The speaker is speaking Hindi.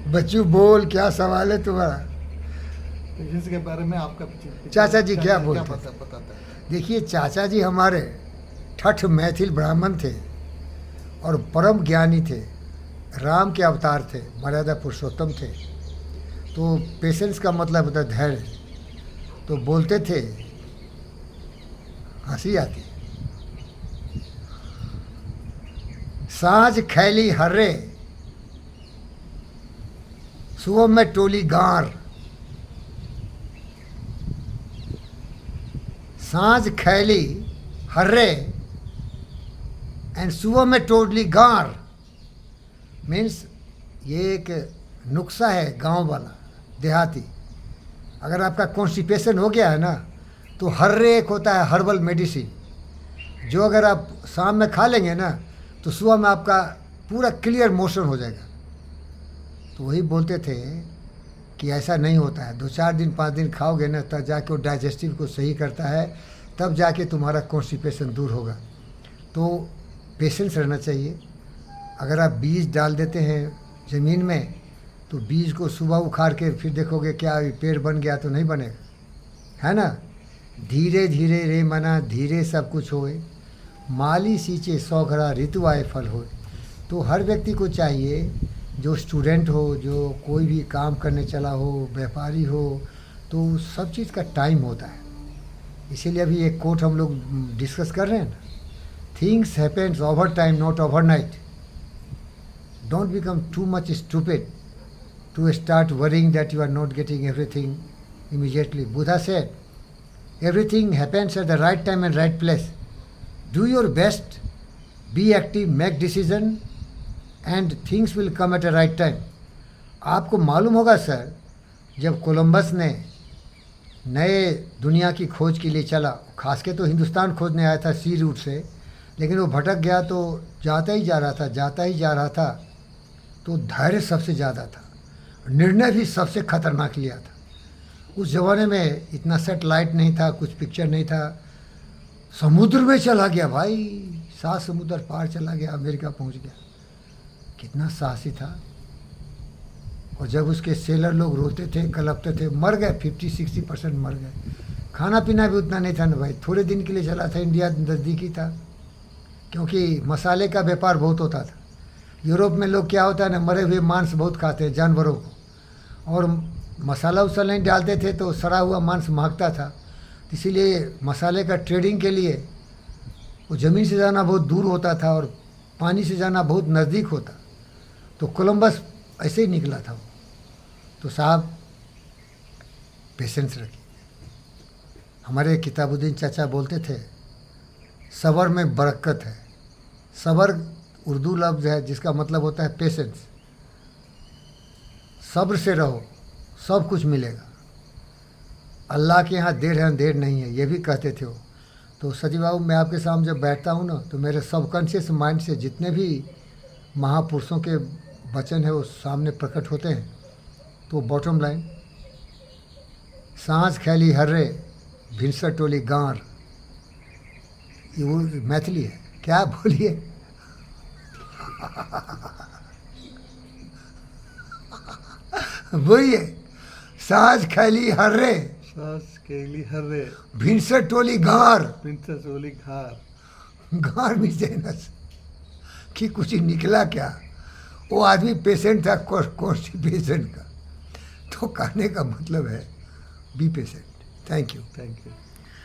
बच्चू बोल, क्या सवाल है तुम्हारा? पेशेंस के बारे में आपका चाचा जी क्या बोलते बताता है? देखिए, चाचा जी हमारे ठठ मैथिल ब्राह्मण थे और परम ज्ञानी थे, राम के अवतार थे, मर्यादा पुरुषोत्तम थे। तो पेशेंस का मतलब होता है धैर्य। तो बोलते थे, हंसी आती, साँझ खैली हर्रे, सुबह में टोली गार। साँझ खैली हर्रे एंड सुबह में टोली गार मीन्स ये एक नुस्खा है गांव वाला, देहाती। अगर आपका कॉन्स्टिपेशन हो गया है ना, तो हर्रे एक होता है हर्बल मेडिसिन, जो अगर आप शाम में खा लेंगे ना तो सुबह में आपका पूरा क्लियर मोशन हो जाएगा। तो वही बोलते थे कि ऐसा नहीं होता है, 2-4 दिन 5 दिन खाओगे ना तब जाके वो डाइजेस्टिव को सही करता है, तब जाके तुम्हारा कॉन्स्टिपेशन दूर होगा। तो पेशेंस रहना चाहिए। अगर आप बीज डाल देते हैं ज़मीन में, तो बीज को सुबह उखाड़ के फिर देखोगे क्या पेड़ बन गया, तो नहीं बनेगा, है ना। धीरे धीरे रे मना धीरे सब कुछ होए, माली सींचे 100 घड़ा ऋतु आए फल होए। तो हर व्यक्ति को चाहिए, जो स्टूडेंट हो, जो कोई भी काम करने चला हो, व्यापारी हो, तो सब चीज़ का टाइम होता है। इसीलिए अभी एक कोट हम लोग डिस्कस कर रहे हैं ना, things happens over time not over night. Don't become too much stupid to start worrying that you are not getting everything immediately. Buddha said, everything happens at the right time and right place. Do your best, be active, make decision and things will come at the right time. आपको मालूम होगा सर, जब कोलंबस ने नए दुनिया की खोज के लिए चला, खास के तो हिंदुस्तान खोजने आया था सी रूट से, लेकिन वो भटक गया, तो जाता ही जा रहा था। तो धैर्य सबसे ज़्यादा था, निर्णय भी सबसे खतरनाक लिया था। उस ज़माने में इतना सेटेलाइट नहीं था, कुछ पिक्चर नहीं था, समुद्र में चला गया भाई, 7 समुद्र पार चला गया, अमेरिका पहुंच गया। कितना साहसी था। और जब उसके सेलर लोग रोते थे, कलपते थे, मर गए, 50-60% मर गए। खाना पीना भी उतना नहीं था ना भाई, थोड़े दिन के लिए चला था, इंडिया नज़दीकी था, क्योंकि मसाले का व्यापार बहुत होता था। यूरोप में लोग क्या होता है ना, मरे हुए मांस बहुत खाते हैं, जानवरों को, और मसाला उसाला नहीं डालते थे तो सड़ा हुआ मांस महकता था। इसीलिए मसाले का ट्रेडिंग के लिए वो ज़मीन से जाना बहुत दूर होता था और पानी से जाना बहुत नज़दीक होता। तो कोलंबस ऐसे ही निकला था वो। तो साहब पेशेंस रखिए। हमारे किताबुद्दीन चाचा बोलते थे, सब्र में बरकत है। सब्र उर्दू लफ्ज़ है जिसका मतलब होता है पेशेंस। सब्र से रहो, सब कुछ मिलेगा। अल्लाह के यहाँ देर है अंधेर नहीं है, ये भी कहते थे वो। तो सचिव बाबू, मैं आपके सामने जब बैठता हूँ ना, तो मेरे सबकॉन्शियस माइंड से जितने भी महापुरुषों के वचन है वो सामने प्रकट होते हैं। तो बॉटम लाइन, सांझ खैली हर्रे भिनसर टोली गार, ये वो मैथिली है क्या, बोलिए। बोलिए, साँझ खैली हर्रे, सांस केली हर्रे, भिनसर टोली गार। प्रिंसेस ओली घार। गार भी जेनस कि कुछ निकला क्या। वो आदमी पेशेंट था, कॉन्स्टिपेशन का। तो कहने का मतलब है be patient. Thank you. Thank you.